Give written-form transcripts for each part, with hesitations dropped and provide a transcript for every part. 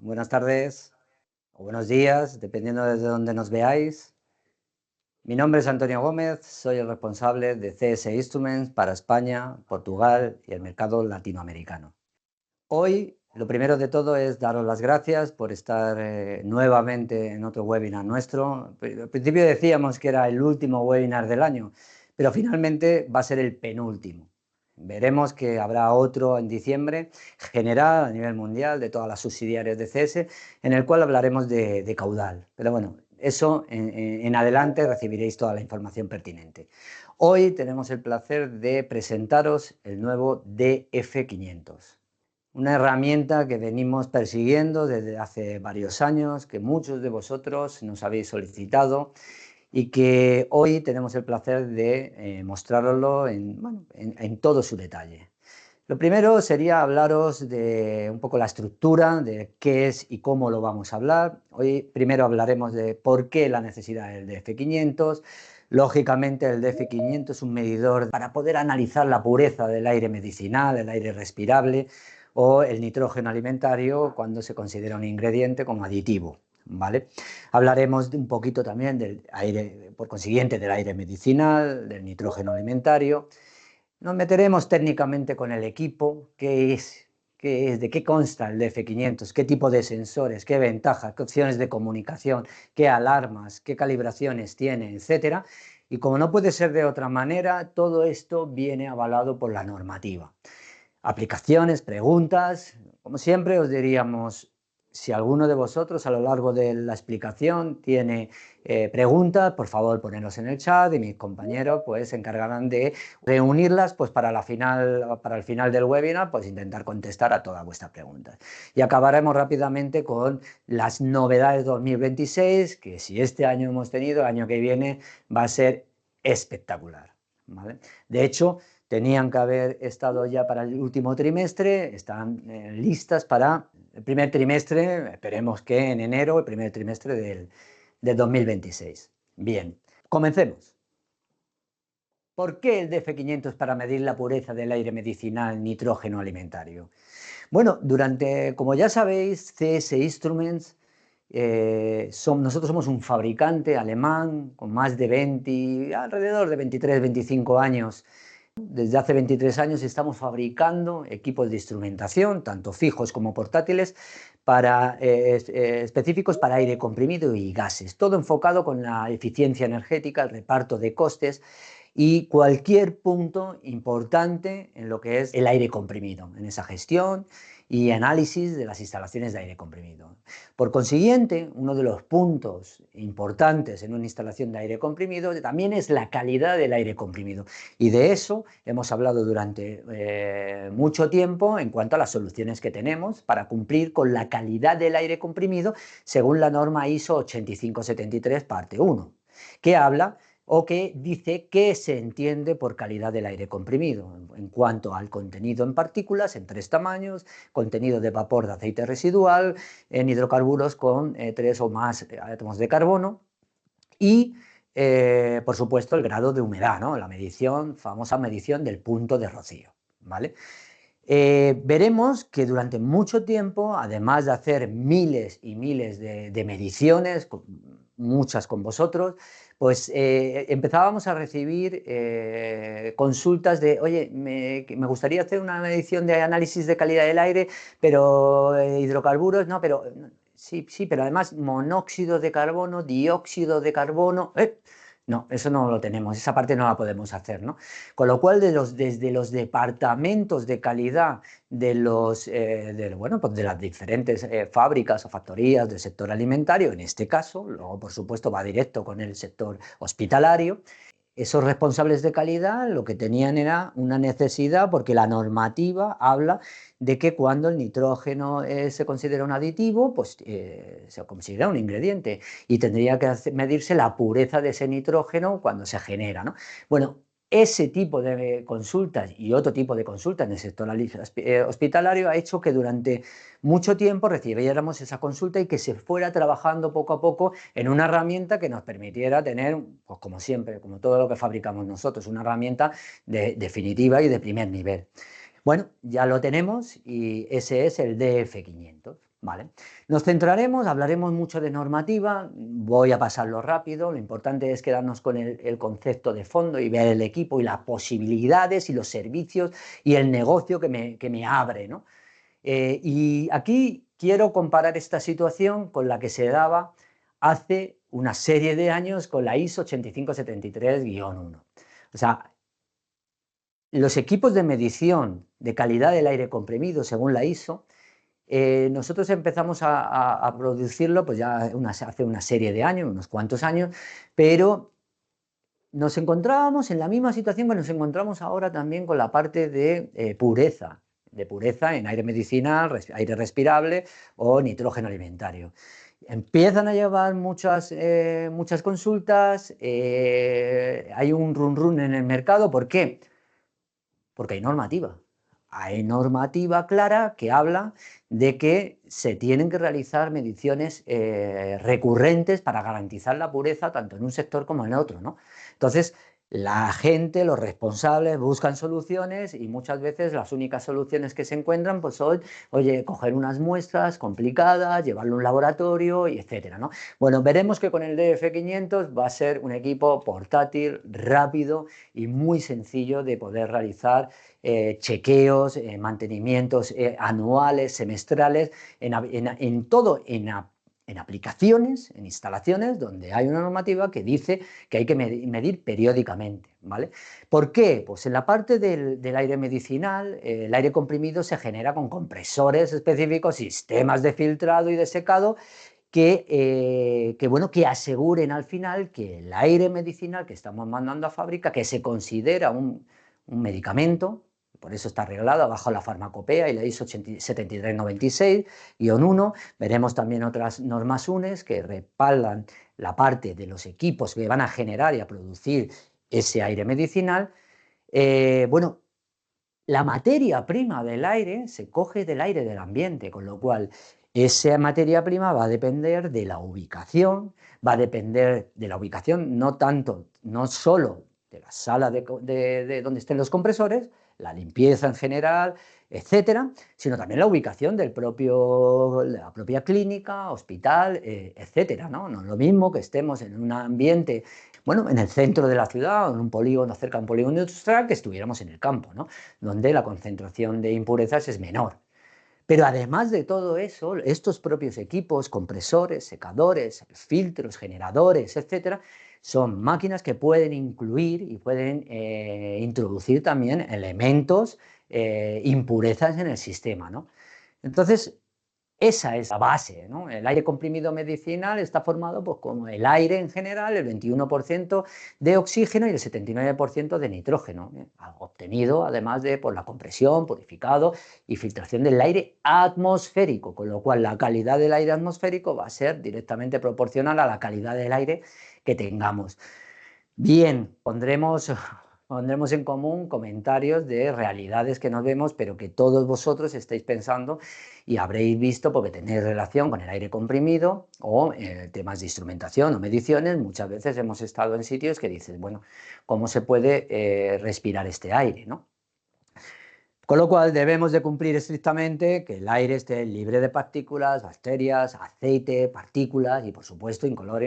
buenas tardes o buenos días, dependiendo desde donde nos veáis. Mi nombre es Antonio Gómez, soy el responsable de CS Instruments para España, Portugal y el mercado latinoamericano. Hoy, lo primero de todo es daros las gracias por estar nuevamente en otro webinar nuestro. Al principio decíamos que era el último webinar del año, pero finalmente va a ser el penúltimo. Veremos que habrá otro en diciembre, general a nivel mundial de todas las subsidiarias de CS, en el cual hablaremos de caudal. Pero bueno, eso en adelante recibiréis toda la información pertinente. Hoy tenemos el placer de presentaros el nuevo DF500. Una herramienta que venimos persiguiendo desde hace varios años, que muchos de vosotros nos habéis solicitado y que hoy tenemos el placer de mostraroslo en todo su detalle. Lo primero sería hablaros de un poco la estructura, de qué es y cómo lo vamos a hablar. Hoy primero hablaremos de por qué la necesidad del DF500. Lógicamente el DF500 es un medidor para poder analizar la pureza del aire medicinal, el aire respirable o el nitrógeno alimentario cuando se considera un ingrediente como aditivo, ¿vale? Hablaremos un poquito también del aire, por consiguiente, del aire medicinal, del nitrógeno alimentario. Nos meteremos técnicamente con el equipo, de qué consta el DF500, qué tipo de sensores, qué ventajas, qué opciones de comunicación, qué alarmas, qué calibraciones tiene, etcétera. Y como no puede ser de otra manera, todo esto viene avalado por la normativa. Aplicaciones, preguntas, como siempre os diríamos, si alguno de vosotros a lo largo de la explicación tiene preguntas, por favor ponedlos en el chat y mis compañeros pues se encargarán de reunirlas pues para el final del webinar, pues intentar contestar a todas vuestras preguntas. Y acabaremos rápidamente con las novedades 2026, que si este año hemos tenido, el año que viene va a ser espectacular, ¿vale? De hecho, tenían que haber estado ya para el último trimestre, están listas para el primer trimestre, esperemos que en enero, el primer trimestre del 2026. Bien, comencemos. ¿Por qué el DF500 para medir la pureza del aire medicinal nitrógeno alimentario? Bueno, como ya sabéis, CS Instruments, nosotros somos un fabricante alemán con más de alrededor de 23, 25 años. Desde hace 23 años estamos fabricando equipos de instrumentación, tanto fijos como portátiles, específicos para aire comprimido y gases. Todo enfocado con la eficiencia energética, el reparto de costes y cualquier punto importante en lo que es el aire comprimido, en esa gestión y análisis de las instalaciones de aire comprimido. Por consiguiente, uno de los puntos importantes en una instalación de aire comprimido también es la calidad del aire comprimido. Y de eso hemos hablado durante mucho tiempo en cuanto a las soluciones que tenemos para cumplir con la calidad del aire comprimido según la norma ISO 8573 parte 1, que habla o que dice qué se entiende por calidad del aire comprimido en cuanto al contenido en partículas en 3 tamaños, contenido de vapor de aceite residual, en hidrocarburos con 3 o más átomos de carbono y, por supuesto, el grado de humedad, ¿no? La famosa medición del punto de rocío, ¿vale? Veremos que durante mucho tiempo, además de hacer miles y miles de mediciones, muchas con vosotros, pues empezábamos a recibir consultas de, oye, me gustaría hacer una medición de análisis de calidad del aire, pero hidrocarburos, no, pero sí, sí, pero además monóxido de carbono, dióxido de carbono, no, eso no lo tenemos, esa parte no la podemos hacer, ¿no? Con lo cual, desde los departamentos de calidad pues de las diferentes fábricas o factorías del sector alimentario, en este caso, luego por supuesto va directo con el sector hospitalario, esos responsables de calidad lo que tenían era una necesidad, porque la normativa habla de que cuando el nitrógeno se considera un aditivo, pues se considera un ingrediente y tendría que medirse la pureza de ese nitrógeno cuando se genera, ¿no? Bueno, ese tipo de consultas y otro tipo de consultas en el sector hospitalario ha hecho que durante mucho tiempo recibiéramos esa consulta y que se fuera trabajando poco a poco en una herramienta que nos permitiera tener, pues como siempre, como todo lo que fabricamos nosotros, una herramienta definitiva y de primer nivel. Bueno, ya lo tenemos y ese es el DF500, Vale. Nos centraremos, hablaremos mucho de normativa, voy a pasarlo rápido, lo importante es quedarnos con el concepto de fondo y ver el equipo y las posibilidades y los servicios y el negocio que me abre, ¿no? Y aquí quiero comparar esta situación con la que se daba hace una serie de años con la ISO 8573-1. O sea, los equipos de medición de calidad del aire comprimido según la ISO, nosotros empezamos a producirlo pues ya hace una serie de años, unos cuantos años, pero nos encontrábamos en la misma situación que nos encontramos ahora también con la parte de pureza en aire medicinal, aire respirable o nitrógeno alimentario. Empiezan a llevar muchas consultas, hay un run run en el mercado. ¿Por qué? Porque hay normativa. Hay normativa clara que habla de que se tienen que realizar mediciones recurrentes para garantizar la pureza tanto en un sector como en otro, ¿no? Entonces, la gente, los responsables buscan soluciones y muchas veces las únicas soluciones que se encuentran pues son, oye, coger unas muestras complicadas, llevarlo a un laboratorio y etcétera, ¿no? Bueno, veremos que con el DF500 va a ser un equipo portátil, rápido y muy sencillo de poder realizar chequeos, mantenimientos anuales, semestrales, en todo, en aplicaciones, en instalaciones donde hay una normativa que dice que hay que medir periódicamente, ¿vale? ¿Por qué? Pues en la parte del aire medicinal, el aire comprimido se genera con compresores específicos, sistemas de filtrado y de secado bueno, que aseguren al final que el aire medicinal que estamos mandando a fábrica, que se considera un medicamento, por eso está arreglado bajo la farmacopea y la ISO 7396-1, veremos también otras normas UNES que respaldan la parte de los equipos que van a generar y a producir ese aire medicinal. Bueno, la materia prima del aire se coge del aire del ambiente, con lo cual esa materia prima va a depender de la ubicación, va a depender de la ubicación no tanto, no solo de la sala de donde estén los compresores, la limpieza en general, etcétera, sino también la ubicación de la propia clínica, hospital, etcétera, ¿no? No es lo mismo que estemos en un ambiente, bueno, en el centro de la ciudad, o en un polígono, cerca de un polígono industrial, que estuviéramos en el campo, ¿no? Donde la concentración de impurezas es menor. Pero además de todo eso, estos propios equipos, compresores, secadores, filtros, generadores, etcétera, son máquinas que pueden incluir y pueden introducir también elementos, impurezas en el sistema, ¿no? Entonces, esa es la base, ¿no? El aire comprimido medicinal está formado pues, como el aire en general, el 21% de oxígeno y el 79% de nitrógeno, obtenido además de por la compresión, purificado y filtración del aire atmosférico, con lo cual la calidad del aire atmosférico va a ser directamente proporcional a la calidad del aire que tengamos. Bien, pondremos en común comentarios de realidades que nos vemos, pero que todos vosotros estáis pensando y habréis visto porque tenéis relación con el aire comprimido o temas de instrumentación o mediciones. Muchas veces hemos estado en sitios que dices, bueno, ¿cómo se puede respirar este aire, ¿no? Con lo cual debemos de cumplir estrictamente que el aire esté libre de partículas, bacterias, aceite, partículas y por supuesto incoloro,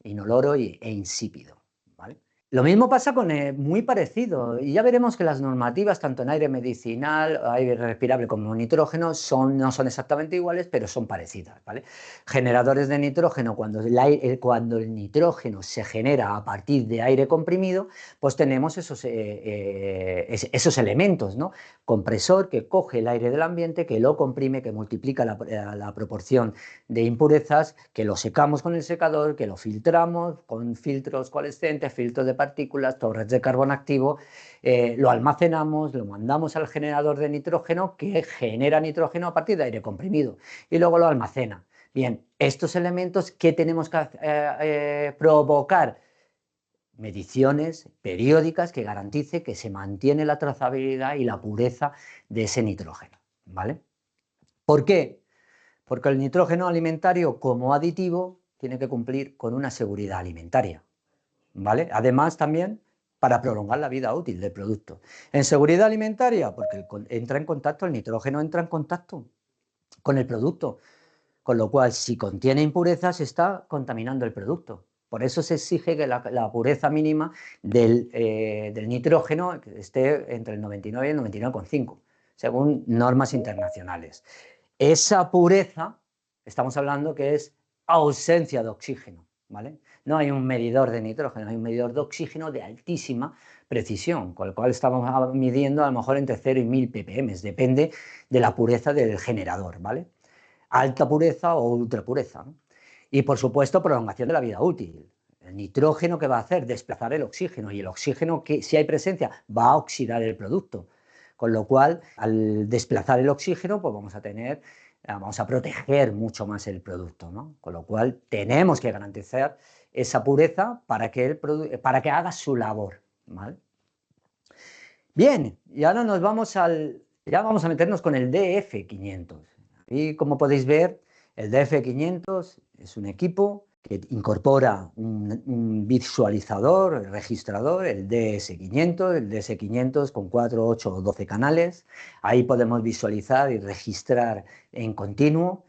inoloro e insípido, ¿vale? Lo mismo pasa con muy parecido, y ya veremos que las normativas, tanto en aire medicinal, aire respirable como nitrógeno, no son exactamente iguales, pero son parecidas, ¿vale? Generadores de nitrógeno, cuando el nitrógeno se genera a partir de aire comprimido, pues tenemos esos elementos, ¿no? Compresor que coge el aire del ambiente, que lo comprime, que multiplica la proporción de impurezas, que lo secamos con el secador, que lo filtramos con filtros coalescentes, filtros de partículas, torres de carbono activo, lo almacenamos, lo mandamos al generador de nitrógeno que genera nitrógeno a partir de aire comprimido y luego lo almacena. Bien, estos elementos, ¿qué tenemos que provocar? Mediciones periódicas que garantice que se mantiene la trazabilidad y la pureza de ese nitrógeno, ¿vale? ¿Por qué? Porque el nitrógeno alimentario como aditivo tiene que cumplir con una seguridad alimentaria, ¿vale? Además también para prolongar la vida útil del producto. En seguridad alimentaria, porque el nitrógeno entra en contacto con el producto. Con lo cual, si contiene impurezas, está contaminando el producto. Por eso se exige que la pureza mínima del nitrógeno esté entre el 99 y el 99,5, según normas internacionales. Esa pureza, estamos hablando que es ausencia de oxígeno, ¿vale? No hay un medidor de nitrógeno, hay un medidor de oxígeno de altísima precisión, con el cual estamos midiendo a lo mejor entre 0 y 1000 ppm, depende de la pureza del generador, ¿vale? Alta pureza o ultra pureza, ¿no? Y por supuesto, prolongación de la vida útil. El nitrógeno, que va a hacer desplazar el oxígeno, y el oxígeno, que si hay presencia, va a oxidar el producto. Con lo cual, al desplazar el oxígeno, pues vamos a proteger mucho más el producto, ¿no? Con lo cual, tenemos que garantizar esa pureza para que haga su labor, ¿vale? Bien, y ahora ya vamos a meternos con el DF500. Y como podéis ver, el DF500 es un equipo que incorpora un visualizador, registrador, el DS500 con 4, 8 o 12 canales. Ahí podemos visualizar y registrar en continuo,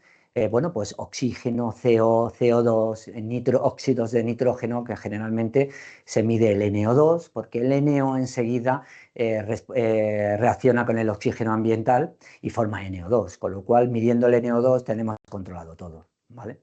bueno, pues oxígeno, CO, CO2, óxidos de nitrógeno, que generalmente se mide el NO2, porque el NO enseguida reacciona con el oxígeno ambiental y forma NO2, con lo cual midiendo el NO2 tenemos controlado todo, ¿vale?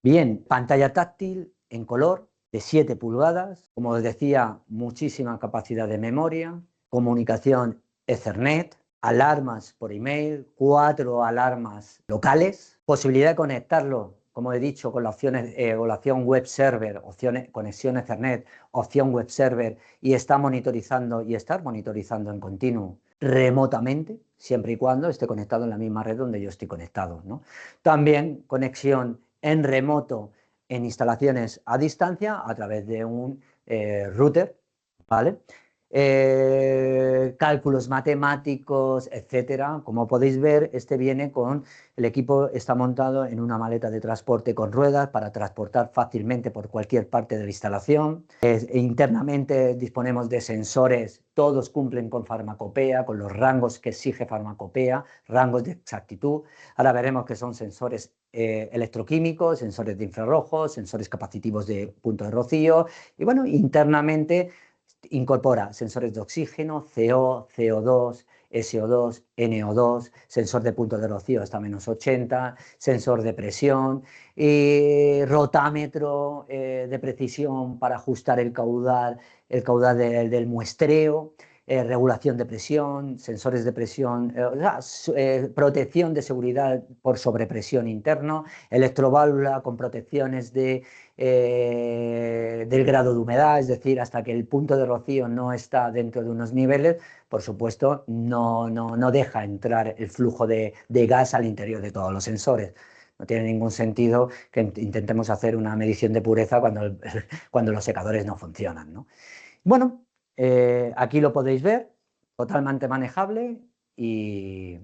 Bien, pantalla táctil en color de 7 pulgadas, como os decía, muchísima capacidad de memoria, comunicación Ethernet, alarmas por email, 4 alarmas locales, posibilidad de conectarlo, como he dicho, con la opción web server, conexión Ethernet, opción web server, y estar monitorizando en continuo remotamente, siempre y cuando esté conectado en la misma red donde yo estoy conectado, ¿no? También conexión en remoto en instalaciones a distancia a través de un router, ¿vale? Cálculos matemáticos, etcétera. Como podéis ver, el equipo está montado en una maleta de transporte con ruedas para transportar fácilmente por cualquier parte de la instalación. Internamente disponemos de sensores, todos cumplen con farmacopea, con los rangos que exige farmacopea, rangos de exactitud. Ahora veremos que son sensores electroquímicos, sensores de infrarrojos, sensores capacitivos de punto de rocío, y bueno, internamente incorpora sensores de oxígeno, CO, CO2, SO2, NO2, sensor de punto de rocío hasta -80, sensor de presión, rotámetro de precisión para ajustar el caudal del muestreo, regulación de presión, sensores de presión, protección de seguridad por sobrepresión interno, electroválvula con protecciones del grado de humedad, es decir, hasta que el punto de rocío no está dentro de unos niveles, por supuesto, no deja entrar el flujo de gas al interior de todos los sensores. No tiene ningún sentido que intentemos hacer una medición de pureza cuando los secadores no funcionan, ¿no? Bueno, aquí lo podéis ver, totalmente manejable y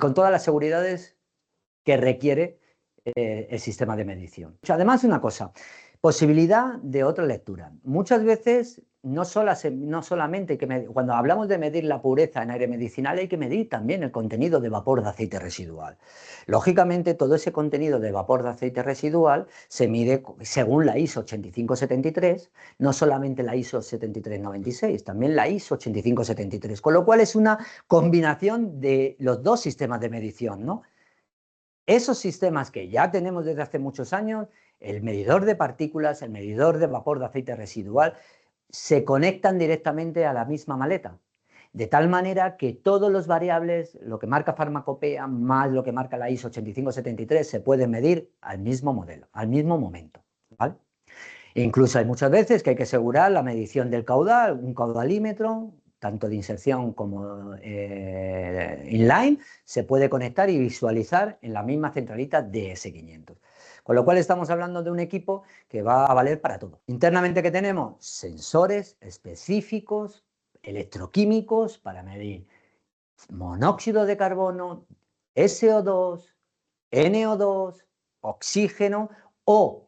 con todas las seguridades que requiere el sistema de medición. Además, una cosa, posibilidad de otra lectura. Muchas veces, no solamente cuando hablamos de medir la pureza en aire medicinal, hay que medir también el contenido de vapor de aceite residual. Lógicamente, todo ese contenido de vapor de aceite residual se mide según la ISO 8573, no solamente la ISO 7396, también la ISO 8573, con lo cual es una combinación de los dos sistemas de medición, ¿no? Esos sistemas que ya tenemos desde hace muchos años, el medidor de partículas, el medidor de vapor de aceite residual, se conectan directamente a la misma maleta, de tal manera que todos los variables, lo que marca farmacopea más lo que marca la ISO 8573, se pueden medir al mismo modelo, al mismo momento, ¿vale? Incluso hay muchas veces que hay que asegurar la medición del caudal, un caudalímetro, tanto de inserción como inline, se puede conectar y visualizar en la misma centralita DS500. Con lo cual estamos hablando de un equipo que va a valer para todo. Internamente, ¿qué tenemos? Sensores específicos, electroquímicos para medir monóxido de carbono, SO2, NO2, oxígeno o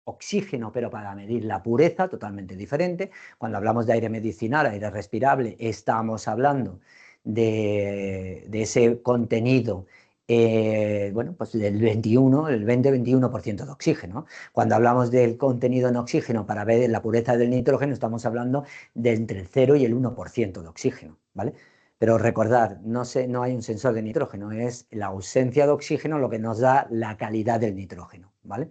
oxígeno, pero para medir la pureza, totalmente diferente. Cuando hablamos de aire medicinal, aire respirable, estamos hablando de ese contenido, bueno, pues del 21, el 20-21% de oxígeno. Cuando hablamos del contenido en oxígeno para ver la pureza del nitrógeno, estamos hablando de entre el 0 y el 1% de oxígeno, ¿vale? Pero recordad, no hay un sensor de nitrógeno, es la ausencia de oxígeno lo que nos da la calidad del nitrógeno, ¿vale?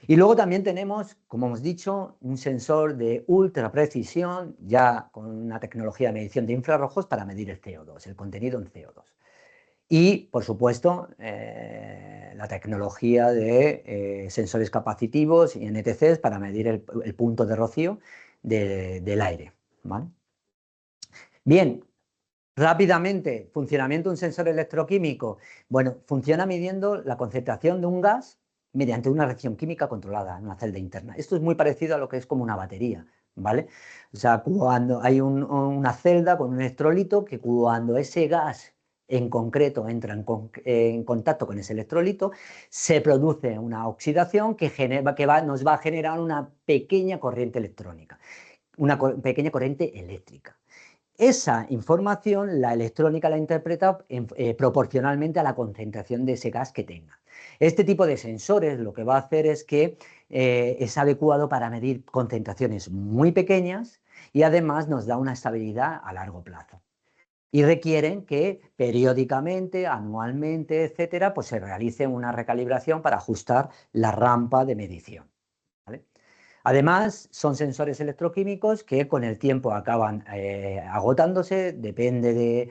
Y luego también tenemos, como hemos dicho, un sensor de ultra precisión, ya con una tecnología de medición de infrarrojos para medir el CO2, el contenido en CO2. Y, por supuesto, la tecnología de sensores capacitivos y NTCs para medir el punto de rocío del aire, ¿vale? Bien, rápidamente, funcionamiento de un sensor electroquímico. Bueno, funciona midiendo la concentración de un gas mediante una reacción química controlada en una celda interna. Esto es muy parecido a lo que es como una batería, ¿vale? O sea, cuando hay una celda con un electrolito que cuando ese gas en concreto entra en contacto con ese electrolito, se produce una oxidación que nos va a generar una pequeña corriente electrónica, una pequeña corriente eléctrica. Esa información la electrónica la interpreta proporcionalmente a la concentración de ese gas que tenga. Este tipo de sensores lo que va a hacer es que es adecuado para medir concentraciones muy pequeñas y además nos da una estabilidad a largo plazo. Y requieren que periódicamente, anualmente, etcétera, pues se realice una recalibración para ajustar la rampa de medición, ¿vale? Además, son sensores electroquímicos que con el tiempo acaban agotándose, depende de...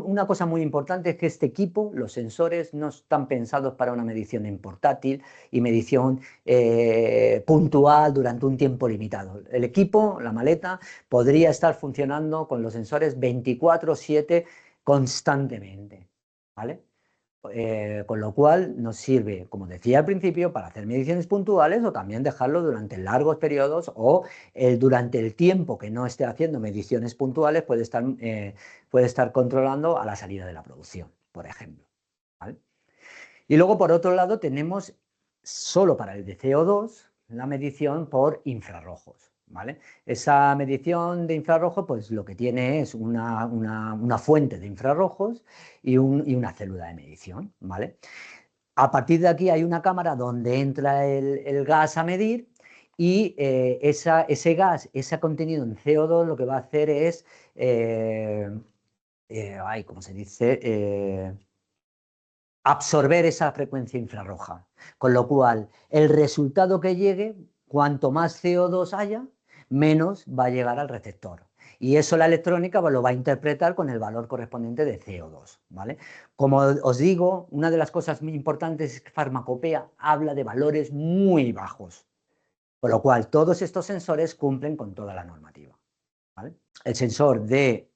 Una cosa muy importante es que este equipo, los sensores, no están pensados para una medición en portátil y medición puntual durante un tiempo limitado. El equipo, la maleta, podría estar funcionando con los sensores 24/7 constantemente, ¿vale? Con lo cual nos sirve, como decía al principio, para hacer mediciones puntuales o también dejarlo durante largos periodos o durante el tiempo que no esté haciendo mediciones puntuales puede estar controlando a la salida de la producción, por ejemplo, ¿vale? Y luego, por otro lado, tenemos solo para el de CO2 la medición por infrarrojos, ¿vale? Esa medición de infrarrojo, pues lo que tiene es una fuente de infrarrojos y una célula de medición, ¿vale? A partir de aquí hay una cámara donde entra el gas a medir y ese gas, ese contenido en CO2, lo que va a hacer es, ¿cómo se dice? Absorber esa frecuencia infrarroja. Con lo cual, el resultado que llegue, cuanto más CO2 haya, menos va a llegar al receptor. Y eso la electrónica lo va a interpretar con el valor correspondiente de CO2, ¿vale? Como os digo, una de las cosas muy importantes es que Farmacopea habla de valores muy bajos, con lo cual todos estos sensores cumplen con toda la normativa, ¿vale? El sensor de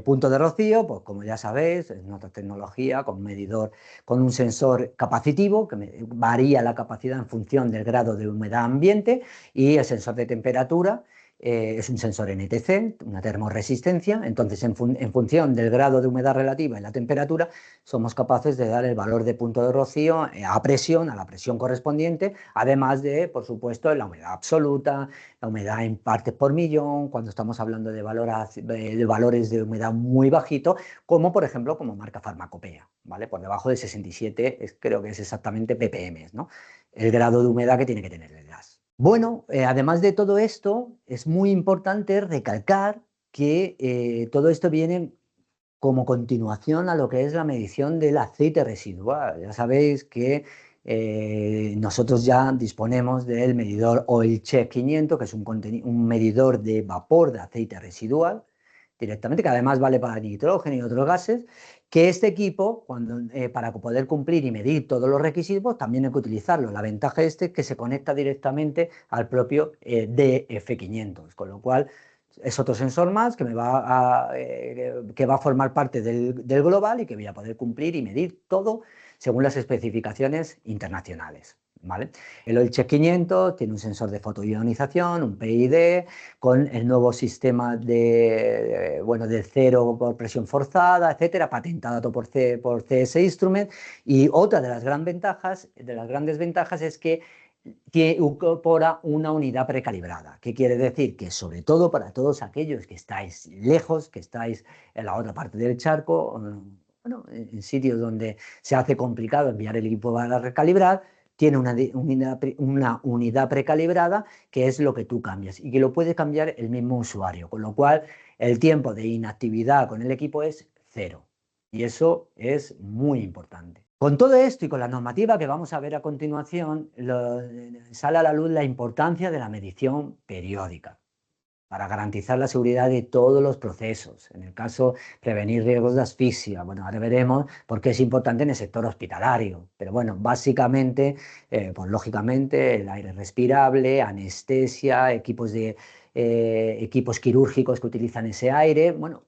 punto de rocío, pues como ya sabéis, es otra tecnología con medidor, con un sensor capacitivo que varía la capacidad en función del grado de humedad ambiente, y el sensor de temperatura es un sensor NTC, una termoresistencia. Entonces en función del grado de humedad relativa y la temperatura somos capaces de dar el valor de punto de rocío a presión, a la presión correspondiente, además de, por supuesto, la humedad absoluta, la humedad en partes por millón, cuando estamos hablando de valores de humedad muy bajito, como por ejemplo como marca Farmacopea, ¿vale? Por debajo de 67 creo que es exactamente ppm, ¿no? El grado de humedad que tiene que tener el gas. Bueno, además de todo esto, es muy importante recalcar que todo esto viene como continuación a lo que es la medición del aceite residual. Ya sabéis que nosotros ya disponemos del medidor OilCheck 500, que es un medidor de vapor de aceite residual directamente, que además vale para nitrógeno y otros gases, que este equipo, para poder cumplir y medir todos los requisitos, también hay que utilizarlo. La ventaja es que se conecta directamente al propio DF500, con lo cual es otro sensor más que que va a formar parte del global y que voy a poder cumplir y medir todo según las especificaciones internacionales, ¿vale? El OilCheck 500 tiene un sensor de fotoionización, un PID, con el nuevo sistema de cero por presión forzada, etcétera, patentado por CS Instruments. Y otra de las grandes ventajas es que incorpora una unidad precalibrada. ¿Qué quiere decir? Que sobre todo para todos aquellos que estáis lejos, que estáis en la otra parte del charco, bueno, en sitios donde se hace complicado enviar el equipo para recalibrar, tiene una unidad precalibrada que es lo que tú cambias y que lo puede cambiar el mismo usuario, con lo cual el tiempo de inactividad con el equipo es 0 y eso es muy importante. Con todo esto y con la normativa que vamos a ver a continuación, sale a la luz la importancia de la medición periódica para garantizar la seguridad de todos los procesos. En el caso, prevenir riesgos de asfixia. Bueno, ahora veremos por qué es importante en el sector hospitalario. Pero bueno, básicamente, pues lógicamente, el aire respirable, anestesia, equipos quirúrgicos que utilizan ese aire, bueno,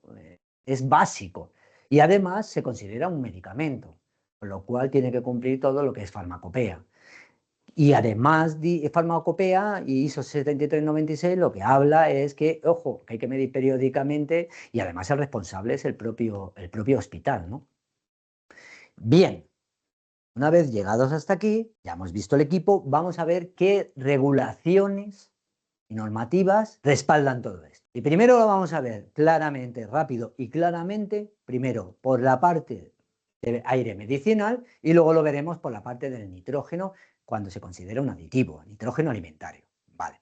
es básico. Y además se considera un medicamento, con lo cual tiene que cumplir todo lo que es farmacopea. Y además de farmacopea y ISO 7396 lo que habla es que, ojo, que hay que medir periódicamente y además el responsable es el propio hospital, ¿no? Bien, una vez llegados hasta aquí, ya hemos visto el equipo, vamos a ver qué regulaciones y normativas respaldan todo esto. Y primero lo vamos a ver claramente, rápido y claramente, primero por la parte de aire medicinal y luego lo veremos por la parte del nitrógeno cuando se considera un aditivo, nitrógeno alimentario. Vale.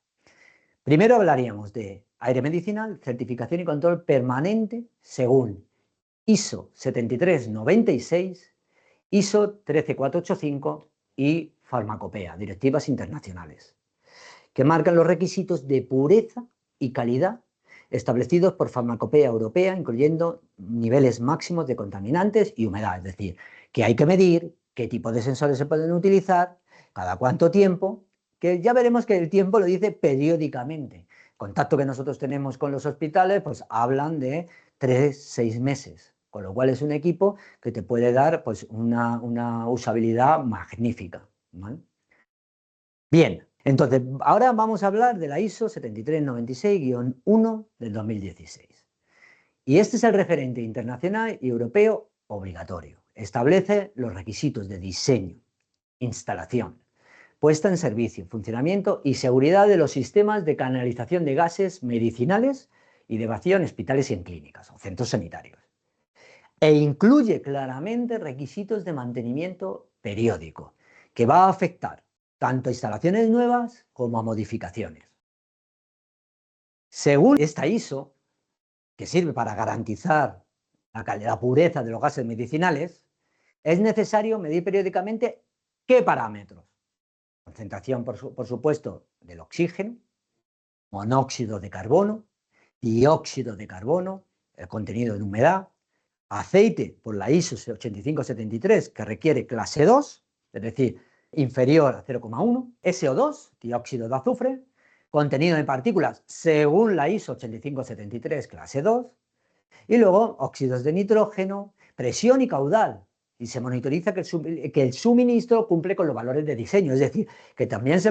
Primero hablaríamos de aire medicinal, certificación y control permanente según ISO 7396, ISO 13485 y farmacopea, directivas internacionales, que marcan los requisitos de pureza y calidad establecidos por Farmacopea Europea, incluyendo niveles máximos de contaminantes y humedad, es decir, que hay que medir, qué tipo de sensores se pueden utilizar, cada cuánto tiempo, que ya veremos que el tiempo lo dice periódicamente. El contacto que nosotros tenemos con los hospitales, pues hablan de 3-6 meses, con lo cual es un equipo que te puede dar pues, una usabilidad magnífica, ¿vale? Bien, entonces ahora vamos a hablar de la ISO 7396-1 del 2016. Y este es el referente internacional y europeo obligatorio. Establece los requisitos de diseño, instalación, puesta en servicio, funcionamiento y seguridad de los sistemas de canalización de gases medicinales y de vacío en hospitales y en clínicas o centros sanitarios. E incluye claramente requisitos de mantenimiento periódico, que va a afectar tanto a instalaciones nuevas como a modificaciones. Según esta ISO, que sirve para garantizar la pureza de los gases medicinales, es necesario medir periódicamente ¿qué parámetros? Concentración, por supuesto, del oxígeno, monóxido de carbono, dióxido de carbono, el contenido en humedad, aceite por la ISO 8573 que requiere clase 2, es decir, inferior a 0,1, SO2, dióxido de azufre, contenido de partículas según la ISO 8573 clase 2, y luego óxidos de nitrógeno, presión y caudal. Y se monitoriza que el suministro cumple con los valores de diseño, es decir, que también se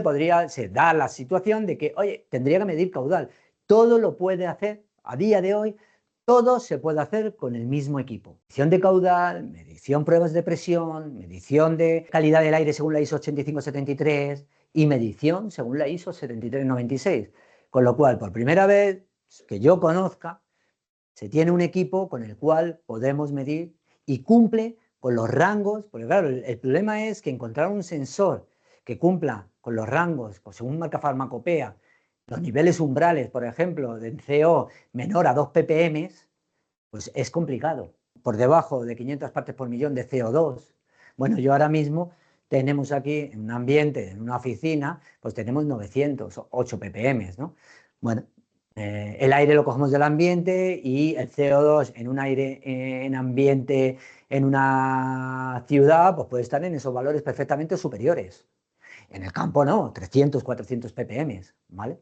da la situación de que, oye, tendría que medir caudal. Todo lo puede hacer a día de hoy. Todo se puede hacer con el mismo equipo. Medición de caudal, medición pruebas de presión, medición de calidad del aire según la ISO 8573 y medición según la ISO 7396. Con lo cual, por primera vez que yo conozca, se tiene un equipo con el cual podemos medir y cumple con los rangos, porque claro, el problema es que encontrar un sensor que cumpla con los rangos, pues según marca Farmacopea, los niveles umbrales, por ejemplo, de CO menor a 2 ppm, pues es complicado. Por debajo de 500 partes por millón de CO2. Bueno, yo ahora mismo tenemos aquí en un ambiente, en una oficina, pues tenemos 908 ppm, ¿no? Bueno, el aire lo cogemos del ambiente y el CO2 en un aire, en ambiente, en una ciudad, pues puede estar en esos valores perfectamente superiores. En el campo no, 300, 400 ppm, ¿vale?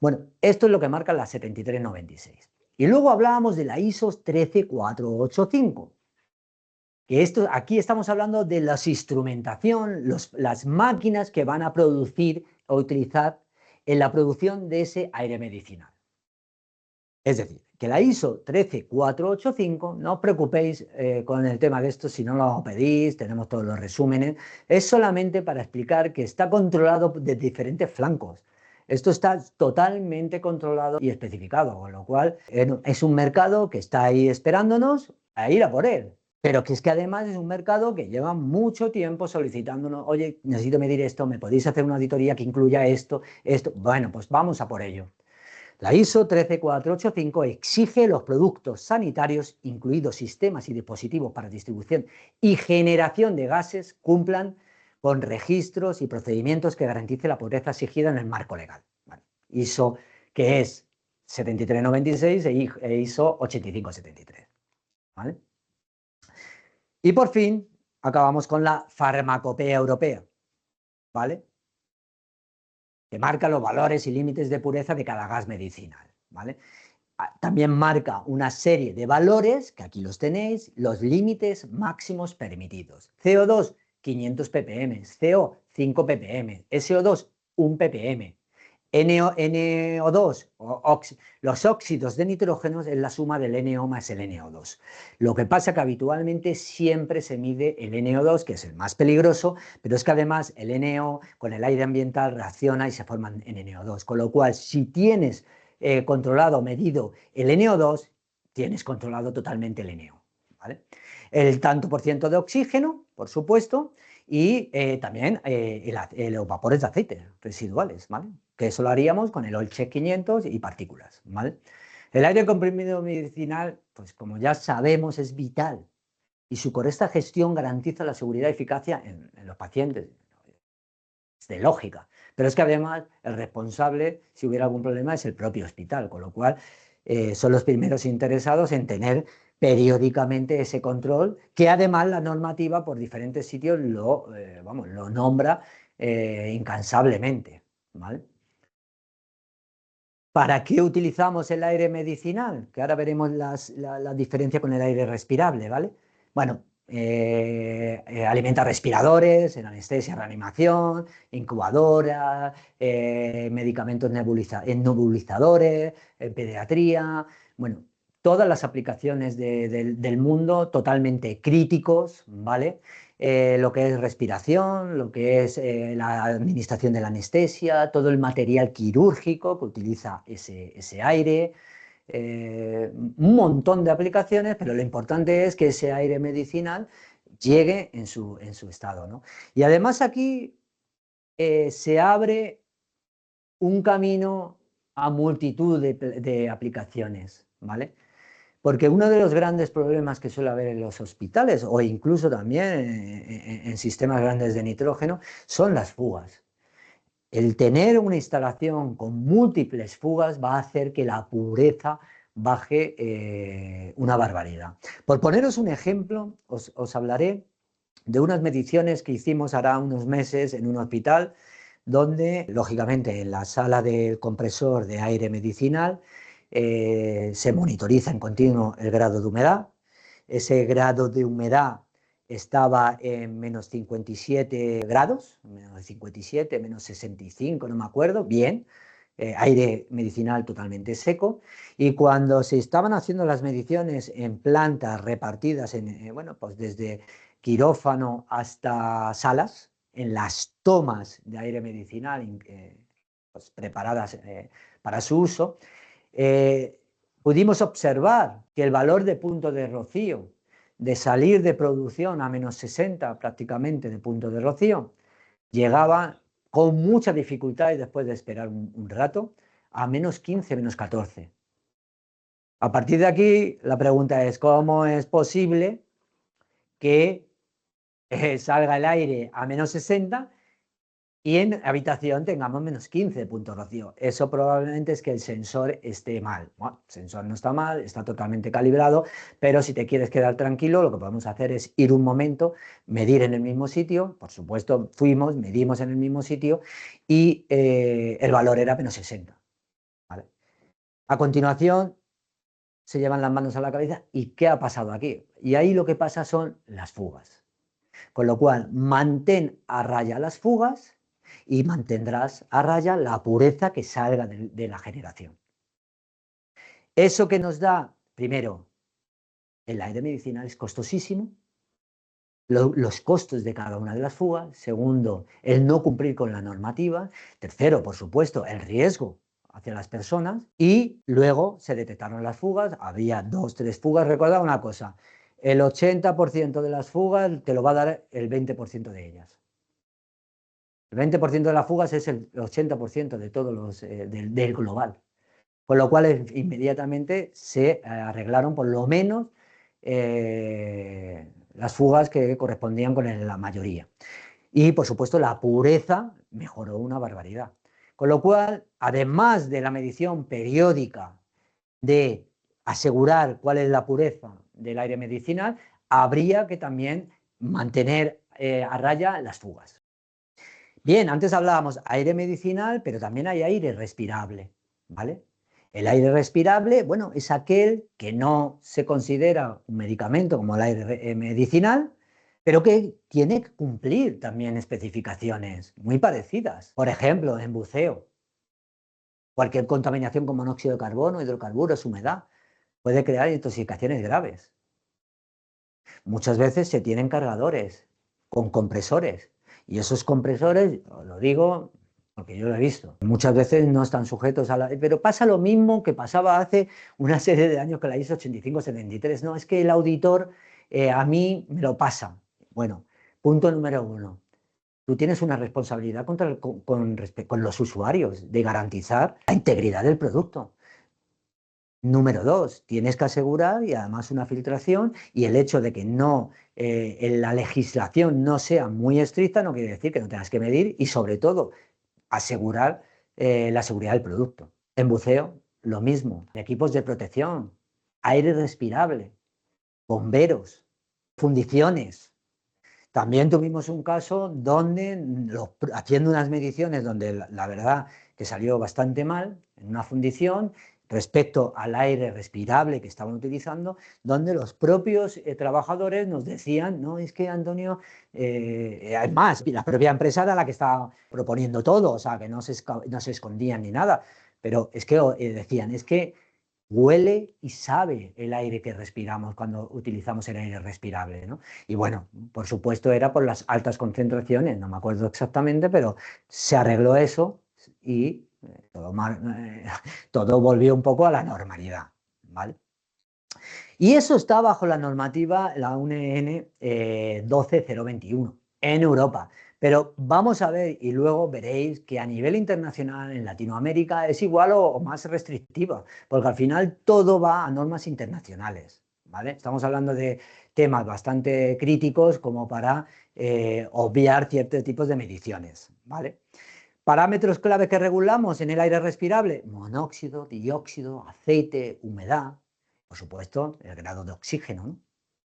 Bueno, esto es lo que marca la 7396. Y luego hablábamos de la ISO 13485, que aquí estamos hablando de la instrumentación, las máquinas que van a producir o utilizar en la producción de ese aire medicinal. Es decir, que la ISO 13485, no os preocupéis con el tema de esto, si no lo pedís, tenemos todos los resúmenes, es solamente para explicar que está controlado de diferentes flancos. Esto está totalmente controlado y especificado, con lo cual es un mercado que está ahí esperándonos a ir a por él. Pero que es que además es un mercado que lleva mucho tiempo solicitándonos, oye, necesito medir esto, ¿me podéis hacer una auditoría que incluya esto, esto? Bueno, pues vamos a por ello. La ISO 13485 exige los productos sanitarios, incluidos sistemas y dispositivos para distribución y generación de gases, cumplan con registros y procedimientos que garanticen la pureza exigida en el marco legal. Bueno, ISO que es 7396 e ISO 8573. ¿Vale? Y por fin acabamos con la farmacopea europea, ¿vale? Que marca los valores y límites de pureza de cada gas medicinal, ¿vale? También marca una serie de valores, que aquí los tenéis, los límites máximos permitidos. CO2, 500 ppm, CO, 5 ppm, SO2, 1 ppm, NO2, los óxidos de nitrógeno es la suma del NO más el NO2. Lo que pasa que habitualmente siempre se mide el NO2, que es el más peligroso, pero es que además el NO con el aire ambiental reacciona y se forman en NO2, con lo cual si tienes controlado, medido el NO2, tienes controlado totalmente el NO. ¿Vale? El tanto por ciento de oxígeno, por supuesto, y también los vapores de aceite residuales, ¿vale? Que eso lo haríamos con el Oil Check 500 y partículas, ¿vale? El aire comprimido medicinal, pues como ya sabemos, es vital y su correcta gestión garantiza la seguridad y eficacia en los pacientes. Es de lógica, pero es que además el responsable, si hubiera algún problema, es el propio hospital, con lo cual son los primeros interesados en tener periódicamente ese control, que además la normativa por diferentes sitios lo nombra incansablemente, ¿vale? ¿Para qué utilizamos el aire medicinal? Que ahora veremos la diferencia con el aire respirable, ¿vale? Bueno, alimenta respiradores, en anestesia, reanimación, incubadoras, medicamentos nebulizadores, en pediatría, bueno, todas las aplicaciones del mundo totalmente críticos, ¿vale? Lo que es respiración, lo que es la administración de la anestesia, todo el material quirúrgico que utiliza ese aire, un montón de aplicaciones, pero lo importante es que ese aire medicinal llegue en su estado, ¿no? Y además aquí se abre un camino a multitud de aplicaciones, ¿vale? Porque uno de los grandes problemas que suele haber en los hospitales o incluso también en sistemas grandes de nitrógeno son las fugas. El tener una instalación con múltiples fugas va a hacer que la pureza baje una barbaridad. Por poneros un ejemplo, os hablaré de unas mediciones que hicimos hará unos meses en un hospital donde, lógicamente, en la sala del compresor de aire medicinal se monitoriza en continuo el grado de humedad. Ese grado de humedad estaba en menos 57 grados, menos 57, menos 65, no me acuerdo, bien, aire medicinal totalmente seco, y cuando se estaban haciendo las mediciones en plantas repartidas, bueno, pues desde quirófano hasta salas, en las tomas de aire medicinal pues preparadas para su uso, pudimos observar que el valor de punto de rocío de salir de producción a menos 60 prácticamente de punto de rocío, llegaba con mucha dificultad y después de esperar un rato a menos 15, menos 14. A partir de aquí la pregunta es, ¿cómo es posible que salga el aire a menos 60 y en habitación tengamos menos 15 de punto rocío? Eso probablemente es que el sensor esté mal. Bueno, el sensor no está mal, está totalmente calibrado, pero si te quieres quedar tranquilo, lo que podemos hacer es ir un momento, medir en el mismo sitio, por supuesto fuimos, medimos en el mismo sitio y el valor era menos 60. ¿Vale? A continuación se llevan las manos a la cabeza y ¿qué ha pasado aquí? Y ahí lo que pasa son las fugas. Con lo cual, mantén a raya las fugas y mantendrás a raya la pureza que salga de la generación. Eso que nos da, primero, el aire medicinal es costosísimo, los costos de cada una de las fugas. Segundo, el no cumplir con la normativa. Tercero, por supuesto, el riesgo hacia las personas. Y luego se detectaron las fugas, había 2, 3 fugas. Recuerda una cosa, el 80% de las fugas te lo va a dar el 20% de ellas. El 20% de las fugas es el 80% de todos los del global. Con lo cual inmediatamente se arreglaron por lo menos las fugas que correspondían con la mayoría. Y por supuesto la pureza mejoró una barbaridad. Con lo cual, además de la medición periódica de asegurar cuál es la pureza del aire medicinal, habría que también mantener a raya las fugas. Bien, antes hablábamos aire medicinal, pero también hay aire respirable, ¿vale? El aire respirable, bueno, es aquel que no se considera un medicamento como el aire medicinal, pero que tiene que cumplir también especificaciones muy parecidas. Por ejemplo, en buceo, cualquier contaminación con monóxido de carbono, hidrocarburos, humedad, puede crear intoxicaciones graves. Muchas veces se tienen cargadores con compresores y esos compresores, lo digo porque yo lo he visto, muchas veces no están sujetos a la... Pero pasa lo mismo que pasaba hace una serie de años con la ISO 8573. No, es que el auditor a mí me lo pasa. Bueno, punto número 1. Tú tienes una responsabilidad con los usuarios de garantizar la integridad del producto. Número 2, tienes que asegurar y además una filtración, y el hecho de que no la legislación no sea muy estricta no quiere decir que no tengas que medir y sobre todo asegurar la seguridad del producto. En buceo, lo mismo, equipos de protección, aire respirable, bomberos, fundiciones. También tuvimos un caso donde, haciendo unas mediciones donde la verdad que salió bastante mal, en una fundición, respecto al aire respirable que estaban utilizando, donde los propios trabajadores nos decían, no, es que Antonio, además, la propia empresa era la que estaba proponiendo todo, o sea, que no se escondían ni nada, pero es que decían, es que huele y sabe el aire que respiramos cuando utilizamos el aire respirable, ¿no? Y bueno, por supuesto era por las altas concentraciones, no me acuerdo exactamente, pero se arregló eso y todo volvió un poco a la normalidad, ¿vale? Y eso está bajo la normativa, la UNN 12021, en Europa. Pero vamos a ver, y luego veréis que a nivel internacional, en Latinoamérica, es igual o más restrictiva, porque al final todo va a normas internacionales, ¿vale? Estamos hablando de temas bastante críticos como para obviar ciertos tipos de mediciones, ¿vale? Parámetros clave que regulamos en el aire respirable: monóxido, dióxido, aceite, humedad, por supuesto, el grado de oxígeno, ¿no?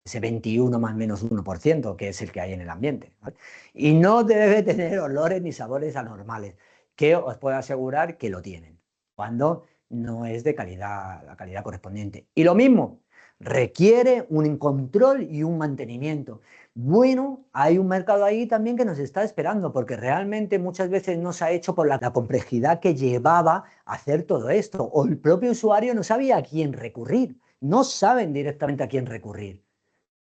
Ese 21 más menos 1%, que es el que hay en el ambiente, ¿vale? Y no debe tener olores ni sabores anormales, que os puedo asegurar que lo tienen, cuando no es de calidad, la calidad correspondiente. Y lo mismo, requiere un control y un mantenimiento. Bueno, hay un mercado ahí también que nos está esperando, porque realmente muchas veces no se ha hecho por la complejidad que llevaba hacer todo esto, o el propio usuario no sabía a quién recurrir, no saben directamente a quién recurrir.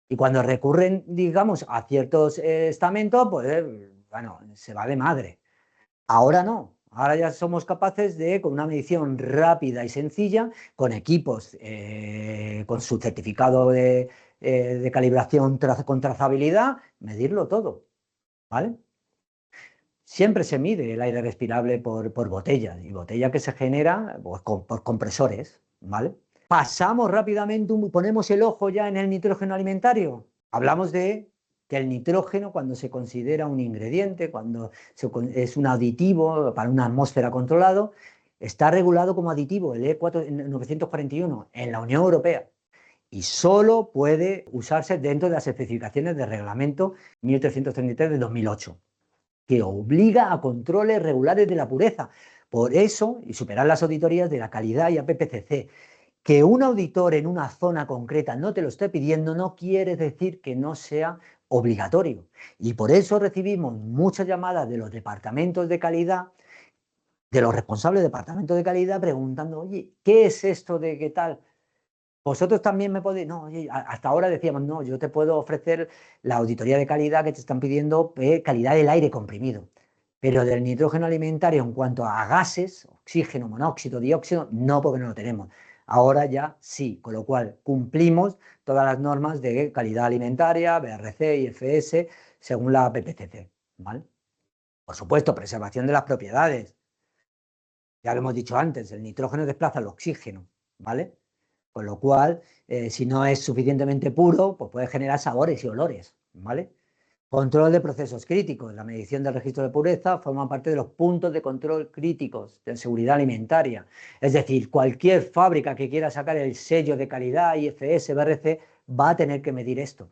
Y cuando recurren, digamos, a ciertos estamentos, pues, bueno, se va de madre. Ahora no, ahora ya somos capaces de, con una medición rápida y sencilla, con equipos, con su certificado de calibración con trazabilidad, medirlo todo, ¿vale? Siempre se mide el aire respirable por botella, y botella que se genera pues, por compresores, ¿vale? Pasamos rápidamente, ponemos el ojo ya en el nitrógeno alimentario. Hablamos de que el nitrógeno, cuando se considera un ingrediente, cuando es un aditivo para una atmósfera controlado, está regulado como aditivo, el E941, en la Unión Europea. Y solo puede usarse dentro de las especificaciones del reglamento 1333 de 2008, que obliga a controles regulares de la pureza. Por eso, y superar las auditorías de la calidad y APPCC. Que un auditor en una zona concreta no te lo esté pidiendo no quiere decir que no sea obligatorio. Y por eso recibimos muchas llamadas de los departamentos de calidad de los responsables del departamento de calidad preguntando, oye, ¿qué es esto de qué tal? Vosotros también me podéis, no, oye, hasta ahora decíamos, no, yo te puedo ofrecer la auditoría de calidad que te están pidiendo, calidad del aire comprimido, pero del nitrógeno alimentario en cuanto a gases, oxígeno, monóxido, dióxido, no, porque no lo tenemos. Ahora ya sí, con lo cual cumplimos todas las normas de calidad alimentaria, BRC, IFS, según la PPCC, ¿vale? Por supuesto, preservación de las propiedades. Ya lo hemos dicho antes, el nitrógeno desplaza el oxígeno, ¿vale? Con lo cual, si no es suficientemente puro, pues puede generar sabores y olores, ¿vale? Control de procesos críticos. La medición del registro de pureza forma parte de los puntos de control críticos de seguridad alimentaria. Es decir, cualquier fábrica que quiera sacar el sello de calidad, IFS, BRC, va a tener que medir esto.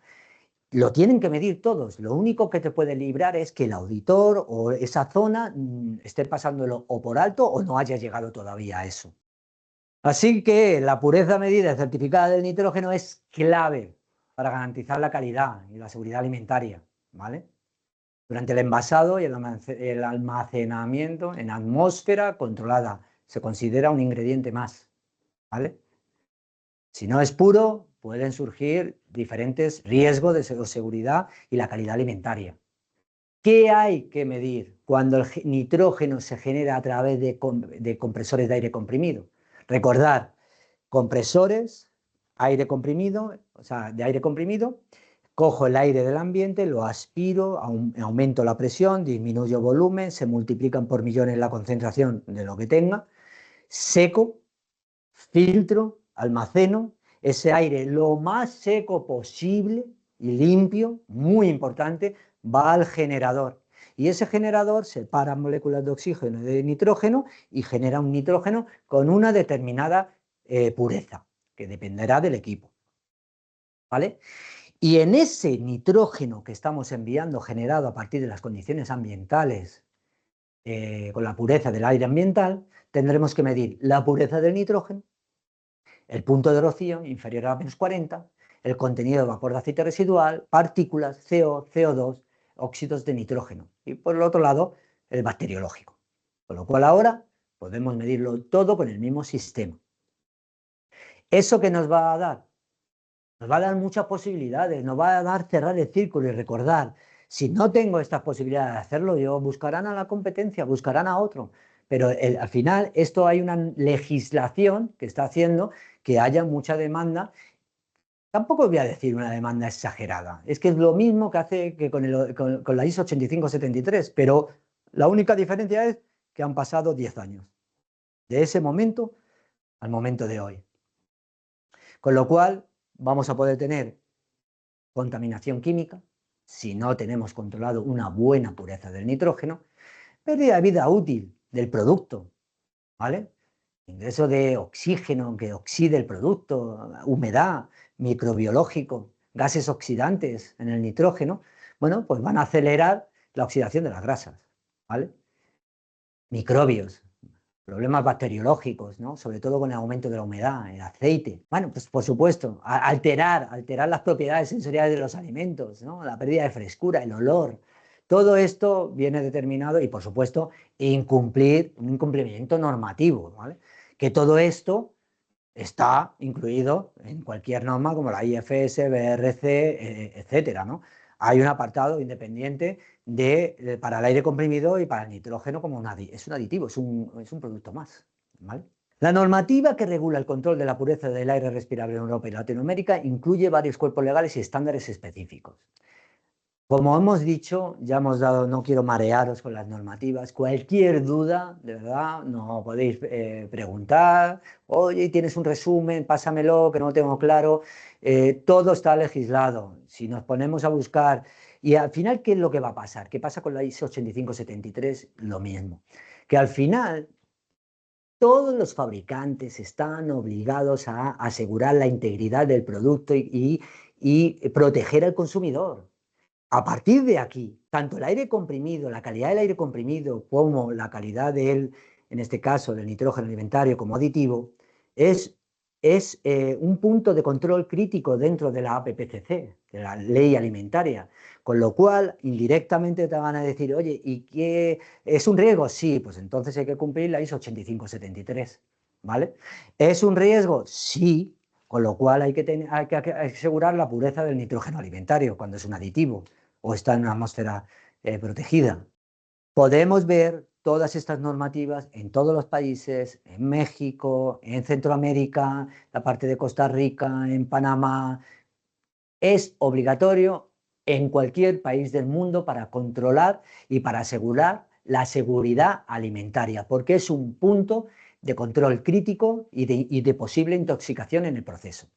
Lo tienen que medir todos. Lo único que te puede librar es que el auditor o esa zona esté pasándolo o por alto o no haya llegado todavía a eso. Así que la pureza medida y certificada del nitrógeno es clave para garantizar la calidad y la seguridad alimentaria, ¿vale? Durante el envasado y el almacenamiento en atmósfera controlada se considera un ingrediente más, ¿vale? Si no es puro, pueden surgir diferentes riesgos de seguridad y la calidad alimentaria. ¿Qué hay que medir cuando el nitrógeno se genera a través de compresores de aire comprimido? Recordar, compresores, aire comprimido, o sea, de aire comprimido, cojo el aire del ambiente, lo aspiro, aumento la presión, disminuyo volumen, se multiplican por millones la concentración de lo que tenga, seco, filtro, almaceno ese aire lo más seco posible y limpio, muy importante, va al generador. Y ese generador separa moléculas de oxígeno y de nitrógeno y genera un nitrógeno con una determinada pureza, que dependerá del equipo. ¿Vale? Y en ese nitrógeno que estamos enviando generado a partir de las condiciones ambientales, con la pureza del aire ambiental, tendremos que medir la pureza del nitrógeno, el punto de rocío inferior a -40, el contenido de vapor de aceite residual, partículas, CO, CO2, óxidos de nitrógeno y por el otro lado el bacteriológico. Con lo cual ahora podemos medirlo todo con el mismo sistema. ¿Eso qué nos va a dar? Nos va a dar muchas posibilidades, nos va a dar cerrar el círculo y recordar, si no tengo estas posibilidades de hacerlo, yo buscarán a la competencia, buscarán a otro. Pero al final esto hay una legislación que está haciendo que haya mucha demanda. Tampoco voy a decir una demanda exagerada, es que es lo mismo que hace que con la ISO 8573, pero la única diferencia es que han pasado 10 años, de ese momento al momento de hoy. Con lo cual vamos a poder tener contaminación química, si no tenemos controlado una buena pureza del nitrógeno, pérdida de vida útil del producto, ¿vale? Ingreso de oxígeno que oxide el producto, humedad, microbiológico, gases oxidantes en el nitrógeno, bueno, pues van a acelerar la oxidación de las grasas, ¿vale? Microbios, problemas bacteriológicos, ¿no? Sobre todo con el aumento de la humedad, el aceite. Bueno, pues por supuesto, alterar las propiedades sensoriales de los alimentos, ¿no? La pérdida de frescura, el olor. Todo esto viene determinado y, por supuesto, un incumplimiento normativo, ¿vale? Que todo esto está incluido en cualquier norma como la IFS, BRC, etcétera, ¿no? Hay un apartado independiente para el aire comprimido y para el nitrógeno como es un aditivo, es un producto más, ¿vale? La normativa que regula el control de la pureza del aire respirable en Europa y Latinoamérica incluye varios cuerpos legales y estándares específicos. Como hemos dicho, ya hemos dado, no quiero marearos con las normativas, cualquier duda, de verdad, nos podéis preguntar, oye, ¿tienes un resumen? Pásamelo, que no lo tengo claro. Todo está legislado. Si nos ponemos a buscar, y al final, ¿qué es lo que va a pasar? ¿Qué pasa con la ISO 8573? Lo mismo. Que al final, todos los fabricantes están obligados a asegurar la integridad del producto y proteger al consumidor. A partir de aquí, tanto el aire comprimido, la calidad del aire comprimido, como la calidad en este caso, del nitrógeno alimentario como aditivo, es es un punto de control crítico dentro de la APPCC, de la ley alimentaria, con lo cual indirectamente te van a decir, oye, ¿y qué es un riesgo? Sí, pues entonces hay que cumplir la ISO 8573, ¿vale? ¿Es un riesgo? Sí, con lo cual hay que asegurar la pureza del nitrógeno alimentario cuando es un aditivo o está en una atmósfera protegida. Podemos ver todas estas normativas en todos los países, en México, en Centroamérica, la parte de Costa Rica, en Panamá. Es obligatorio en cualquier país del mundo para controlar y para asegurar la seguridad alimentaria, porque es un punto de control crítico y de posible intoxicación en el proceso,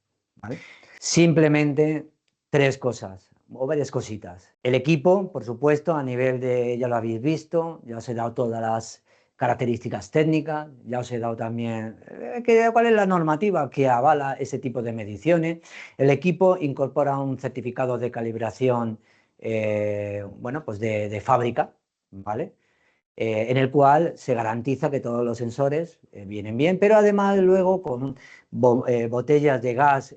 ¿vale? Simplemente tres cosas o varias cositas. El equipo, por supuesto, a nivel de, ya lo habéis visto, ya os he dado todas las características técnicas, ya os he dado también cuál es la normativa que avala ese tipo de mediciones. El equipo incorpora un certificado de calibración, bueno, pues de fábrica, ¿vale? En el cual se garantiza que todos los sensores vienen bien, pero además luego con botellas de gas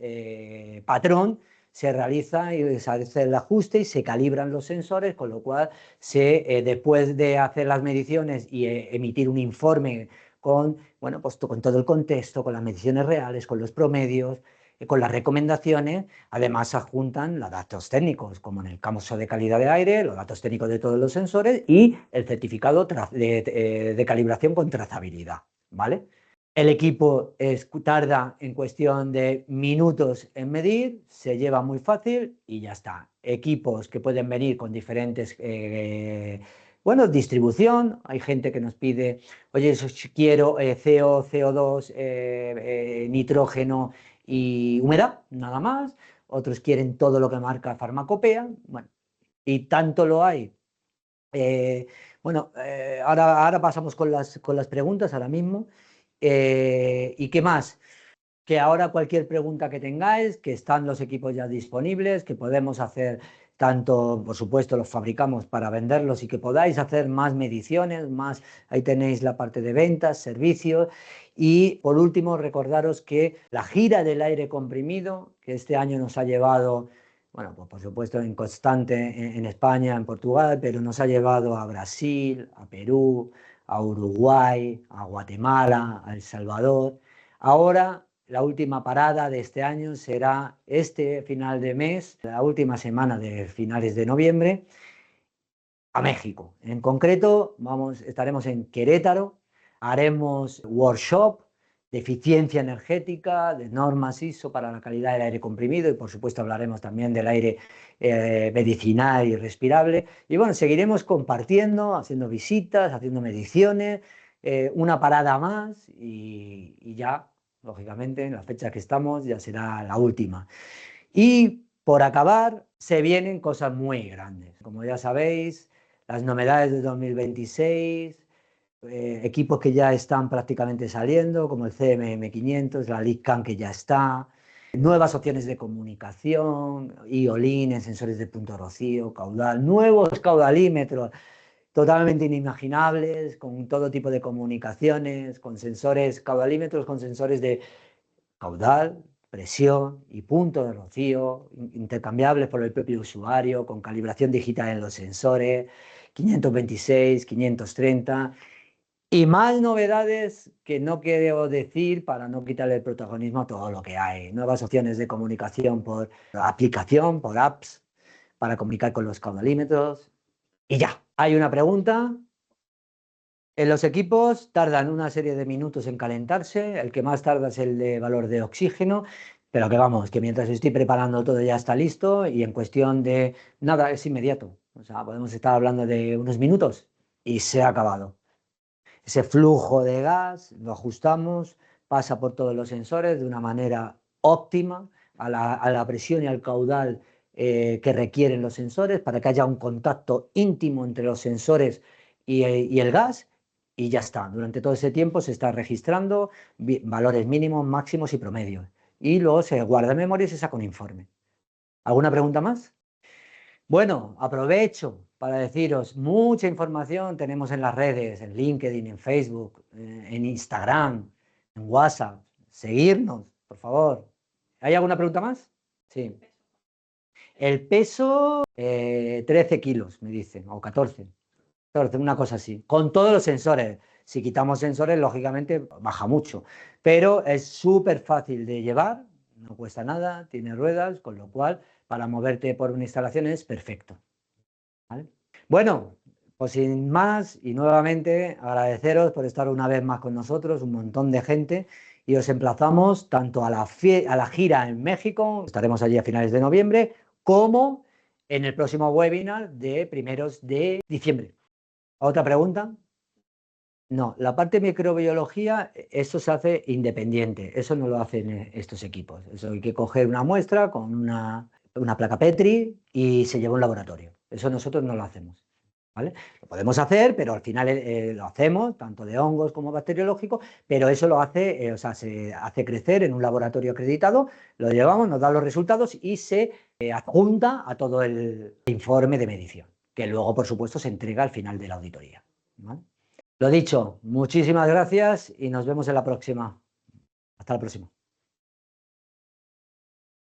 patrón se realiza y se hace el ajuste y se calibran los sensores, con lo cual después de hacer las mediciones y emitir un informe con, bueno, pues con todo el contexto, con las mediciones reales, con los promedios, con las recomendaciones, además se adjuntan los datos técnicos, como en el caso de calidad de aire, los datos técnicos de todos los sensores y el certificado de calibración con trazabilidad, ¿vale? El equipo tarda en cuestión de minutos en medir, se lleva muy fácil y ya está. Equipos que pueden venir con diferentes, bueno, distribución. Hay gente que nos pide, oye, quiero CO, CO2, nitrógeno y humedad, nada más. Otros quieren todo lo que marca farmacopea. Bueno, y tanto lo hay. Bueno, ahora pasamos con las preguntas, ahora mismo. ¿Y qué más? Que ahora cualquier pregunta que tengáis, que están los equipos ya disponibles, que podemos hacer tanto, por supuesto, los fabricamos para venderlos y que podáis hacer más mediciones, más, ahí tenéis la parte de ventas, servicios. Y por último, recordaros que la gira del aire comprimido, que este año nos ha llevado, bueno, pues por supuesto en constante en España, en Portugal, pero nos ha llevado a Brasil, a Perú, a Uruguay, a Guatemala, a El Salvador. Ahora la última parada de este año será este final de mes, la última semana de finales de noviembre, a México. En concreto, estaremos en Querétaro, haremos workshop de eficiencia energética, de normas ISO para la calidad del aire comprimido y por supuesto hablaremos también del aire medicinal y respirable. Y bueno, seguiremos compartiendo, haciendo visitas, haciendo mediciones, una parada más y ya, lógicamente, en la fecha que estamos ya será la última. Y por acabar, se vienen cosas muy grandes. Como ya sabéis, las novedades de 2026, equipos que ya están prácticamente saliendo, como el CMM500, la LeadCam que ya está, nuevas opciones de comunicación, IOLIN en sensores de punto rocío, caudal, nuevos caudalímetros totalmente inimaginables, con todo tipo de comunicaciones, con sensores, caudalímetros con sensores de caudal, presión y punto de rocío, intercambiables por el propio usuario, con calibración digital en los sensores, 526, 530, y más novedades que no quiero decir para no quitarle el protagonismo a todo lo que hay. Nuevas opciones de comunicación por aplicación, por apps, para comunicar con los caudalímetros. Y ya, hay una pregunta. En los equipos tardan una serie de minutos en calentarse, el que más tarda es el de valor de oxígeno, pero que vamos, que mientras estoy preparando todo ya está listo y en cuestión de nada, es inmediato. O sea, podemos estar hablando de unos minutos y se ha acabado. Ese flujo de gas lo ajustamos, pasa por todos los sensores de una manera óptima a la presión y al caudal que requieren los sensores para que haya un contacto íntimo entre los sensores y el gas y ya está. Durante todo ese tiempo se está registrando valores mínimos, máximos y promedios. Y luego se guarda en memoria y se saca un informe. ¿Alguna pregunta más? Bueno, aprovecho para deciros, mucha información tenemos en las redes, en LinkedIn, en Facebook, en Instagram, en WhatsApp. Seguirnos, por favor. ¿Hay alguna pregunta más? Sí. El peso, 13 kilos, me dicen, o 14. 14, una cosa así. Con todos los sensores. Si quitamos sensores, lógicamente baja mucho. Pero es súper fácil de llevar, no cuesta nada, tiene ruedas, con lo cual para moverte por una instalación es perfecto. ¿Vale? Bueno, pues sin más, y nuevamente agradeceros por estar una vez más con nosotros, un montón de gente, y os emplazamos tanto a la gira en México, estaremos allí a finales de noviembre, como en el próximo webinar de primeros de diciembre. ¿Otra pregunta? No, la parte de microbiología, eso se hace independiente, eso no lo hacen estos equipos. Eso hay que coger una muestra con una placa Petri y se lleva a un laboratorio. Eso nosotros no lo hacemos. ¿Vale? Lo podemos hacer, pero al final lo hacemos, tanto de hongos como bacteriológicos, pero eso lo hace, o sea, se hace crecer en un laboratorio acreditado, lo llevamos, nos da los resultados y se adjunta a todo el informe de medición, que luego, por supuesto, se entrega al final de la auditoría. ¿Vale? Lo dicho, muchísimas gracias y nos vemos en la próxima. Hasta la próxima.